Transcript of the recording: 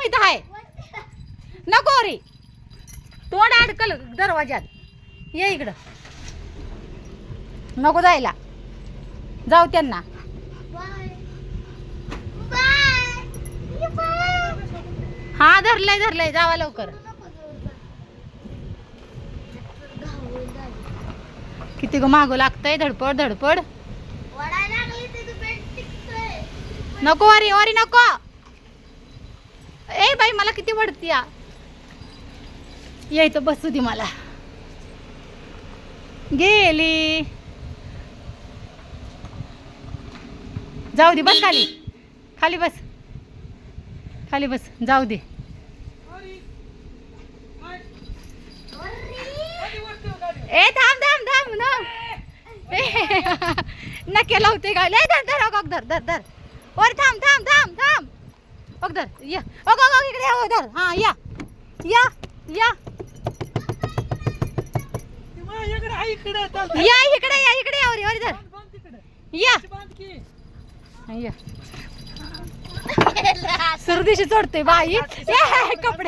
इथं आहे. नको रे तोंड अडकल दरवाजात. ये इकडं. नको जायला. जाऊ त्यांना. हा धरलंय धरलंय जावा लवकर. किती ग मागं लागतंय धडपड धडपड. नको वारी वारी नको. ए बाई मला किती वडती यायचं बसू दे मला. गेली. जाऊ दे बस खाली. खाली बस. खाली बस जाऊ दे. ए थांब थांब थांब नक्की लावते गाडी. धर धर अगं धर धर धर. वर थांब थांब थांब थांब. बघ धर या. अगं इकडे या धर. हा या या या या इकडे या इकडे या वरी धर. या या. सर्दीशी चढते बाई कपडे.